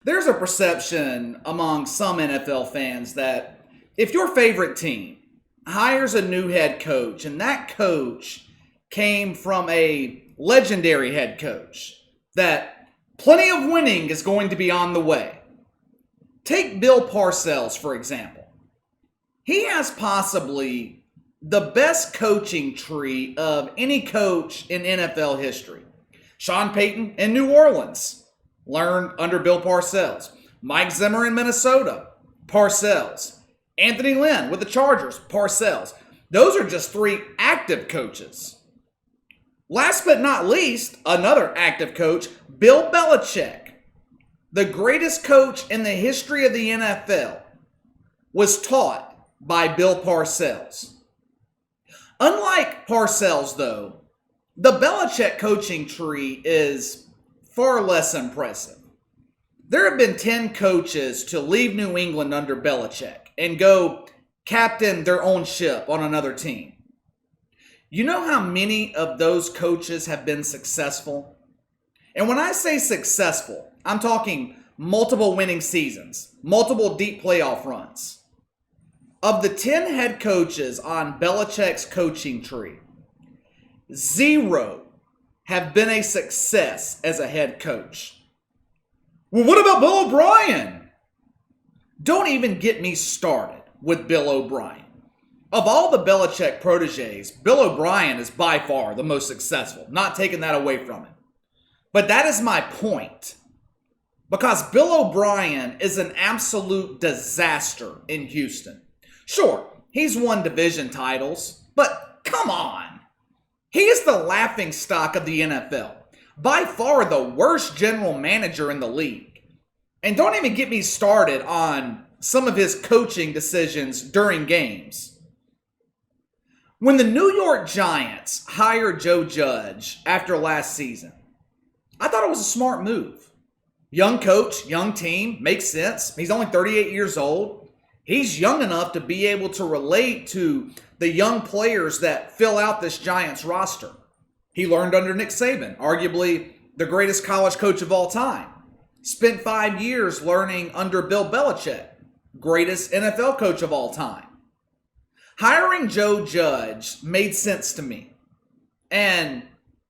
There's a perception among some NFL fans that if your favorite team hires a new head coach and that coach came from a legendary head coach, that plenty of winning is going to be on the way. Take Bill Parcells, for example. He has possibly the best coaching tree of any coach in NFL history. Sean Payton in New Orleans learned under Bill Parcells. Mike Zimmer in Minnesota, Parcells. Anthony Lynn with the Chargers, Parcells. Those are just three active coaches. Last but not least, another active coach, Bill Belichick. The greatest coach in the history of the NFL was taught by Bill Parcells. Unlike Parcells, though, the Belichick coaching tree is far less impressive. There have been 10 coaches to leave New England under Belichick and go captain their own ship on another team. You know how many of those coaches have been successful? And when I say successful, I'm talking multiple winning seasons, multiple deep playoff runs. Of the 10 head coaches on Belichick's coaching tree, 0 have been a success as a head coach. Well, what about Bill O'Brien? Don't even get me started with Bill O'Brien. Of all the Belichick proteges, Bill O'Brien is by far the most successful. Not taking that away from him. But that is my point. Because Bill O'Brien is an absolute disaster in Houston. Sure, he's won division titles, but come on. He is the laughingstock of the NFL. By far the worst general manager in the league. And don't even get me started on some of his coaching decisions during games. When the New York Giants hired Joe Judge after last season, I thought it was a smart move. Young coach, young team, makes sense. He's only 38 years old. He's young enough to be able to relate to the young players that fill out this Giants roster. He learned under Nick Saban, arguably the greatest college coach of all time. Spent 5 years learning under Bill Belichick, greatest NFL coach of all time. Hiring Joe Judge made sense to me. And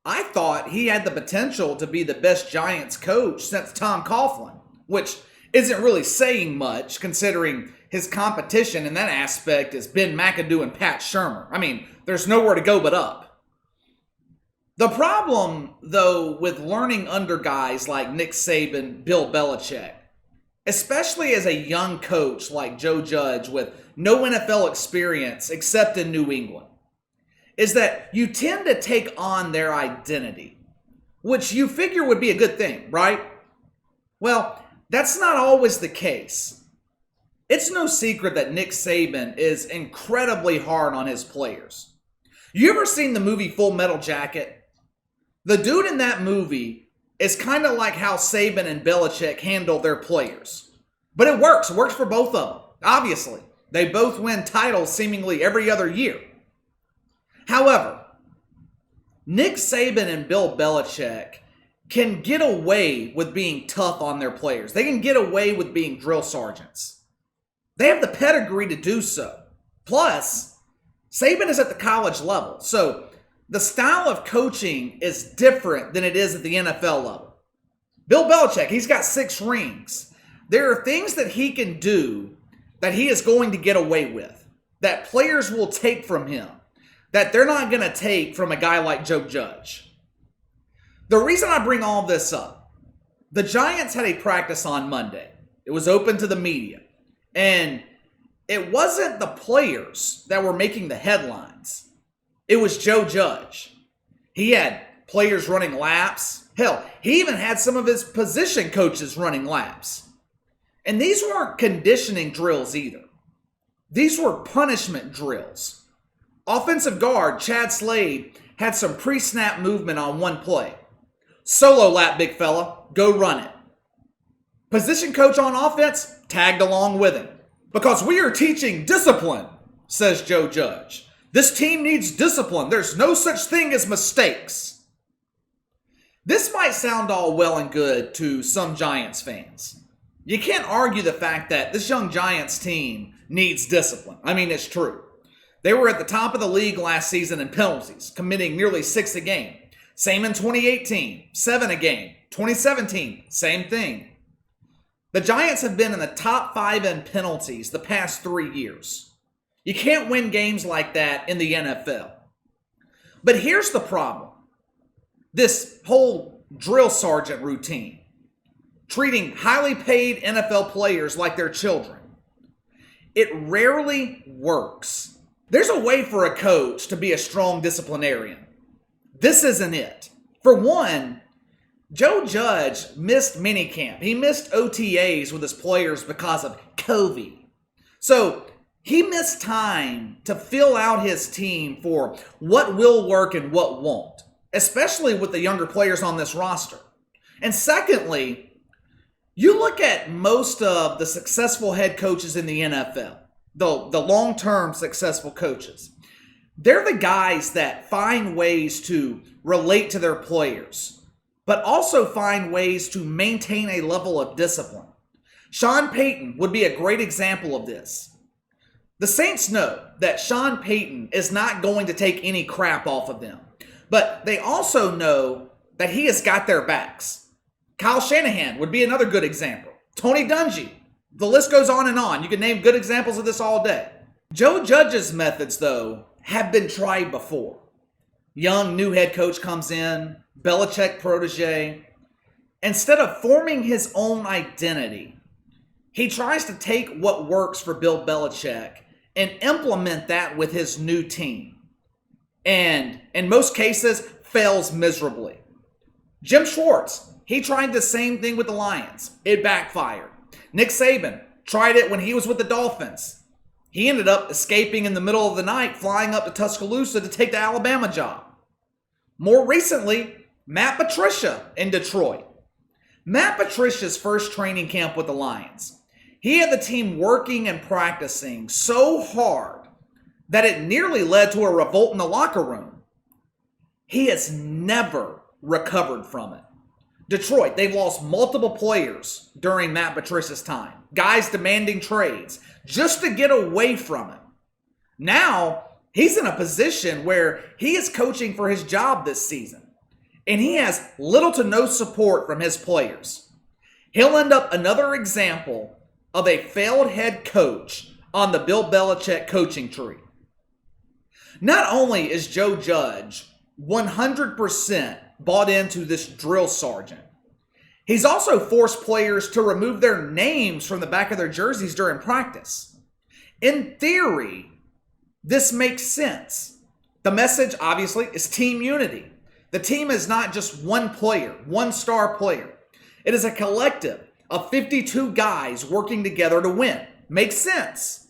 I thought he had the potential to be the best Giants coach since Tom Coughlin, which isn't really saying much considering his competition in that aspect is Ben McAdoo and Pat Shurmur. I mean, there's nowhere to go but up. The problem, though, with learning under guys like Nick Saban, Bill Belichick, especially as a young coach like Joe Judge with no NFL experience except in New England, is that you tend to take on their identity, which you figure would be a good thing, right? Well, that's not always the case. It's no secret that Nick Saban is incredibly hard on his players. You ever seen the movie Full Metal Jacket? The dude in that movie is kind of like how Saban and Belichick handle their players. But it works. It works for both of them, obviously. They both win titles seemingly every other year. However, Nick Saban and Bill Belichick can get away with being tough on their players. They can get away with being drill sergeants. They have the pedigree to do so. Plus, Saban is at the college level, so the style of coaching is different than it is at the NFL level. Bill Belichick, he's got 6 rings. There are things that he can do that he is going to get away with, that players will take from him, that they're not going to take from a guy like Joe Judge. The reason I bring all this up, the Giants had a practice on Monday. It was open to the media. And it wasn't the players that were making the headlines. It was Joe Judge. He had players running laps. Hell, he even had some of his position coaches running laps. And these weren't conditioning drills either. These were punishment drills. Offensive guard Chad Slade had some pre-snap movement on one play. Solo lap, big fella. Go run it. Position coach on offense tagged along with him. Because we are teaching discipline, says Joe Judge. This team needs discipline. There's no such thing as mistakes. This might sound all well and good to some Giants fans. You can't argue the fact that this young Giants team needs discipline. I mean, it's true. They were at the top of the league last season in penalties, committing nearly 6 a game. Same in 2018, 7 a game. 2017, same thing. The Giants have been in the top 5 in penalties the past 3 years. You can't win games like that in the NFL. But here's the problem. This whole drill sergeant routine, treating highly paid NFL players like their children, it rarely works. There's a way for a coach to be a strong disciplinarian. This isn't it. For one, Joe Judge missed minicamp. He missed OTAs with his players because of COVID. So he missed time to fill out his team for what will work and what won't, especially with the younger players on this roster. And secondly, you look at most of the successful head coaches in the NFL, the long-term successful coaches. They're the guys that find ways to relate to their players, but also find ways to maintain a level of discipline. Sean Payton would be a great example of this. The Saints know that Sean Payton is not going to take any crap off of them, but they also know that he has got their backs. Kyle Shanahan would be another good example. Tony Dungy. The list goes on and on. You can name good examples of this all day. Joe Judge's methods, though, have been tried before. Young new head coach comes in, Belichick protege. Instead of forming his own identity, he tries to take what works for Bill Belichick and implement that with his new team. And in most cases, fails miserably. Jim Schwartz, he tried the same thing with the Lions. It backfired. Nick Saban tried it when he was with the Dolphins. He ended up escaping in the middle of the night, flying up to Tuscaloosa to take the Alabama job. More recently, Matt Patricia in Detroit. Matt Patricia's first training camp with the Lions. He had the team working and practicing so hard that it nearly led to a revolt in the locker room. He has never recovered from it. Detroit, they've lost multiple players during Matt Patricia's time. Guys demanding trades just to get away from him. Now, he's in a position where he is coaching for his job this season. And he has little to no support from his players. He'll end up another example of a failed head coach on the Bill Belichick coaching tree. Not only is Joe Judge 100% bought into this drill sergeant, he's also forced players to remove their names from the back of their jerseys during practice. In theory, this makes sense. The message, obviously, is team unity. The team is not just one player, one star player. It is a collective of 52 guys working together to win. Makes sense.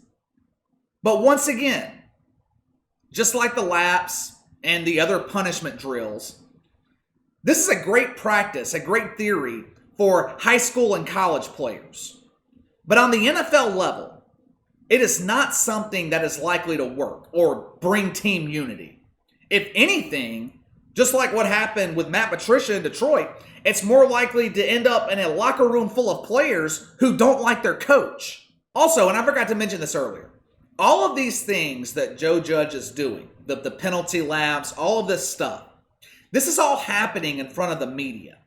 But once again, just like the laps and the other punishment drills, this is a great practice, a great theory for high school and college players. But on the NFL level, it is not something that is likely to work or bring team unity. If anything, just like what happened with Matt Patricia in Detroit, it's more likely to end up in a locker room full of players who don't like their coach. Also, and I forgot to mention this earlier, all of these things that Joe Judge is doing, the penalty laps, all of this stuff, this is all happening in front of the media.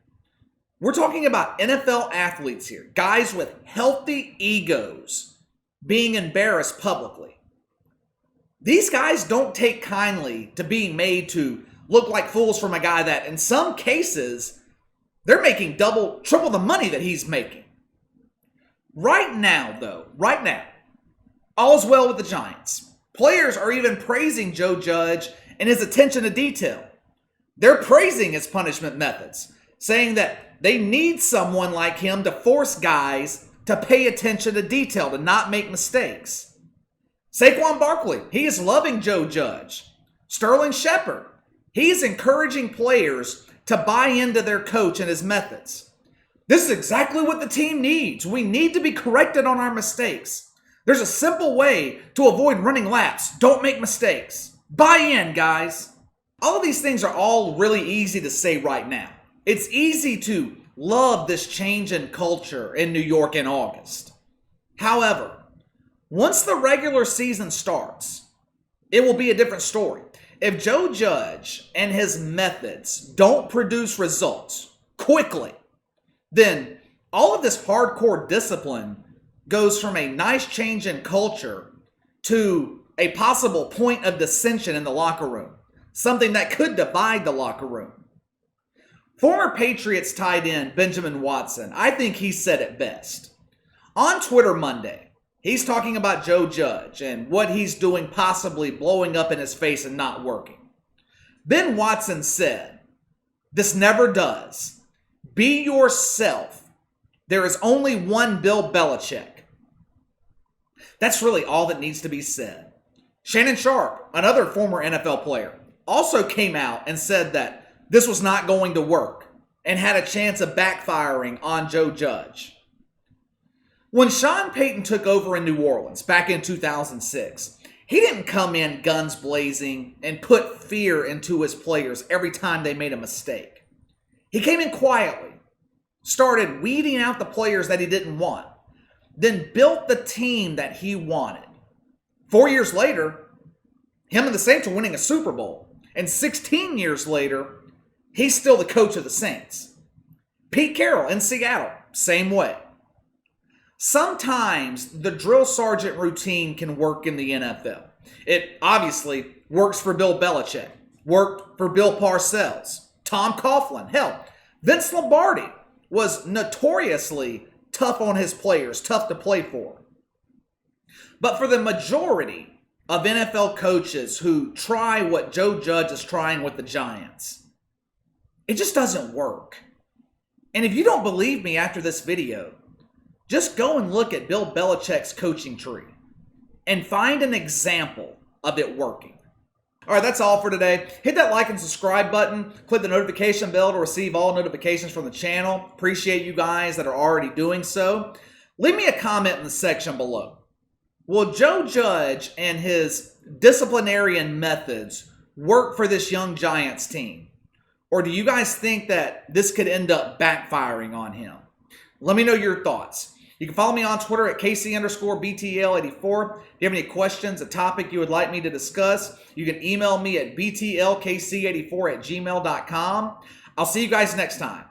We're talking about NFL athletes here, guys with healthy egos being embarrassed publicly. These guys don't take kindly to being made to look like fools from a guy that, in some cases, they're making double, triple the money that he's making. Right now, all's well with the Giants. Players are even praising Joe Judge and his attention to detail. They're praising his punishment methods, saying that they need someone like him to force guys to pay attention to detail, to not make mistakes. Saquon Barkley, he is loving Joe Judge. Sterling Shepard, he is encouraging players to buy into their coach and his methods. This is exactly what the team needs. We need to be corrected on our mistakes. There's a simple way to avoid running laps. Don't make mistakes. Buy in, guys. All of these things are all really easy to say right now. It's easy to loved this change in culture in New York in August. However, once the regular season starts, it will be a different story. If Joe Judge and his methods don't produce results quickly, then all of this hardcore discipline goes from a nice change in culture to a possible point of dissension in the locker room, something that could divide the locker room. Former Patriots tight end Benjamin Watson, I think he said it best. On Twitter Monday, he's talking about Joe Judge and what he's doing possibly blowing up in his face and not working. Ben Watson said, "This never does. Be yourself. There is only one Bill Belichick." That's really all that needs to be said. Shannon Sharpe, another former NFL player, also came out and said that this was not going to work and had a chance of backfiring on Joe Judge. When Sean Payton took over in New Orleans back in 2006, he didn't come in guns blazing and put fear into his players every time they made a mistake. He came in quietly, started weeding out the players that he didn't want, then built the team that he wanted. 4 years later, him and the Saints are winning a Super Bowl. And 16 years later, he's still the coach of the Saints. Pete Carroll in Seattle, same way. Sometimes the drill sergeant routine can work in the NFL. It obviously works for Bill Belichick, worked for Bill Parcells, Tom Coughlin. Hell, Vince Lombardi was notoriously tough on his players, tough to play for. But for the majority of NFL coaches who try what Joe Judge is trying with the Giants, it just doesn't work. And if you don't believe me after this video, just go and look at Bill Belichick's coaching tree and find an example of it working. All right, that's all for today. Hit that like and subscribe button. Click the notification bell to receive all notifications from the channel. Appreciate you guys that are already doing so. Leave me a comment in the section below. Will Joe Judge and his disciplinarian methods work for this young Giants team? Or do you guys think that this could end up backfiring on him? Let me know your thoughts. You can follow me on Twitter at KC_BTL84. If you have any questions, a topic you would like me to discuss, you can email me at btlkc84@gmail.com. I'll see you guys next time.